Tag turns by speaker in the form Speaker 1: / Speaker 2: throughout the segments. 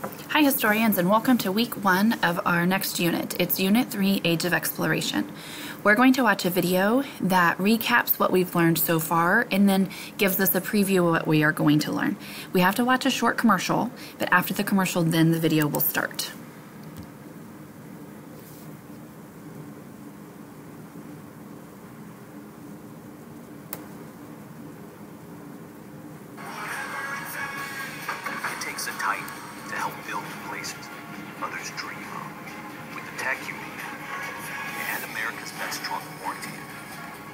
Speaker 1: Hi historians, and welcome to week 1 of our next unit. It's Unit 3, Age of Exploration. We're going to watch a video that recaps what we've learned so far and then gives us a preview of what we are going to learn. We have to watch a short commercial, but after the commercial then the video will start.
Speaker 2: It takes a titan to help build the places others dream of. With the tech you need, and America's best truck warranty.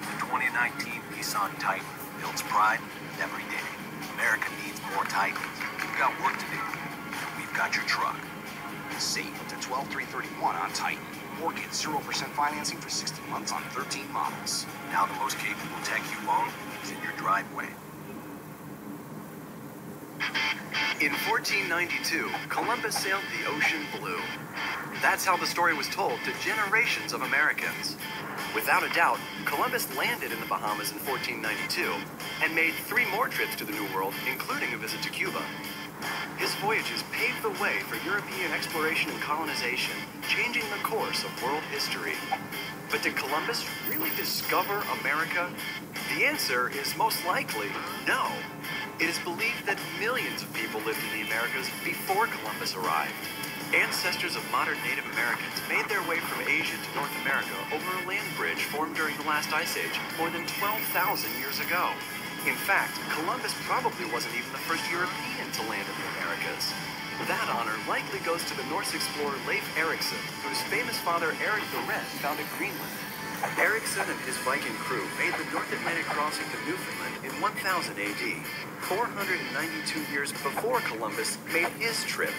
Speaker 2: The 2019 Nissan Titan builds pride every day. America needs more Titans. We've got work to do. We've got your truck.
Speaker 3: Save up to $12,331 on Titan, or get 0% financing for 60 months on 13 models.
Speaker 2: Now the most capable tech you own is in your driveway.
Speaker 4: In 1492, Columbus sailed the ocean blue. That's how the story was told to generations of Americans. Without a doubt, Columbus landed in the Bahamas in 1492 and made 3 more trips to the New World, including a visit to Cuba. His voyages paved the way for European exploration and colonization, changing the course of world history. But did Columbus really discover America? The answer is most likely no. It is believed that millions of people lived in the Americas before Columbus arrived. Ancestors of modern Native Americans made their way from Asia to North America over a land bridge formed during the last ice age more than 12,000 years ago. In fact, Columbus probably wasn't even the first European to land in the Americas. That honor likely goes to the Norse explorer Leif Erikson, whose famous father Eric the Red founded Greenland. Erikson and his Viking crew made the North Atlantic crossing to Newfoundland in 1000 AD, 492 years before Columbus made his trip.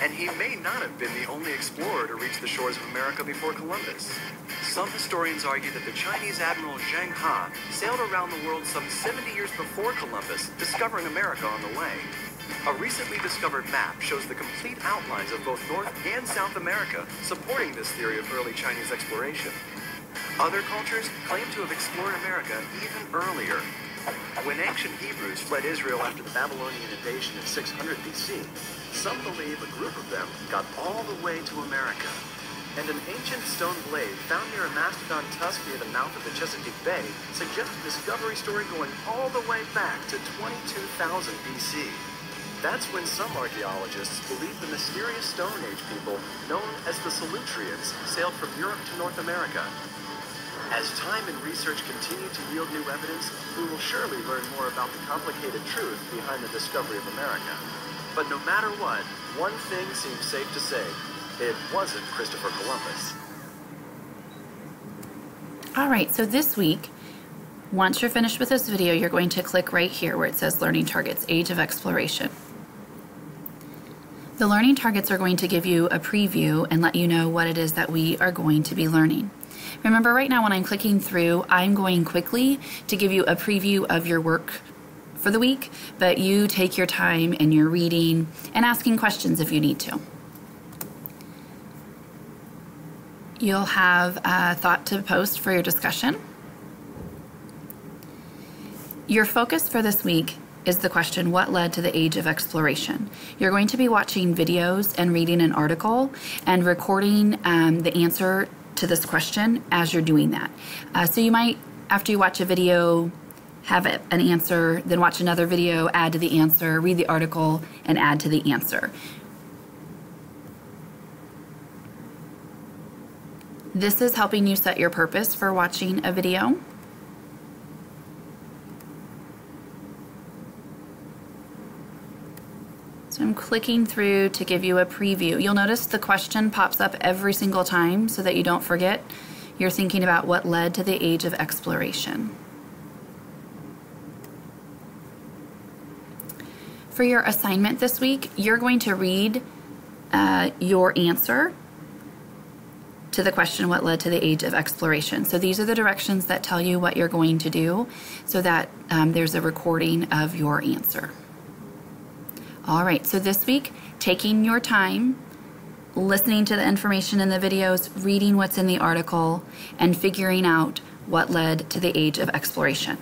Speaker 4: And he may not have been the only explorer to reach the shores of America before Columbus. Some historians argue that the Chinese admiral Zheng He sailed around the world some 70 years before Columbus, discovering America on the way. A recently discovered map shows the complete outlines of both North and South America, supporting this theory of early Chinese exploration. Other cultures claim to have explored America even earlier. When ancient Hebrews fled Israel after the Babylonian invasion in 600 BC, some believe a group of them got all the way to America. And an ancient stone blade found near a mastodon tusk near the mouth of the Chesapeake Bay suggests a discovery story going all the way back to 22,000 BC. That's when some archaeologists believe the mysterious Stone Age people, known as the Solutreans, sailed from Europe to North America. As time and research continue to yield new evidence, we will surely learn more about the complicated truth behind the discovery of America. But no matter what, one thing seems safe to say. It wasn't Christopher Columbus.
Speaker 1: Alright, so this week, once you're finished with this video, you're going to click right here where it says Learning Targets, Age of Exploration. The learning targets are going to give you a preview and let you know what it is that we are going to be learning. Remember, right now when I'm clicking through, I'm going quickly to give you a preview of your work for the week, but you take your time and you're reading and asking questions if you need to. You'll have a thought to post for your discussion. Your focus for this week is the question, what led to the age of exploration? You're going to be watching videos and reading an article and recording the answer to this question as you're doing that. So you might, after you watch a video, have an answer, then watch another video, add to the answer, read the article, and add to the answer. This is helping you set your purpose for watching a video. So I'm clicking through to give you a preview. You'll notice the question pops up every single time so that you don't forget. You're thinking about what led to the age of exploration. For your assignment this week, you're going to read your answer to the question, what led to the age of exploration. So these are the directions that tell you what you're going to do so that there's a recording of your answer. All right, so this week, taking your time, listening to the information in the videos, reading what's in the article, and figuring out what led to the age of exploration.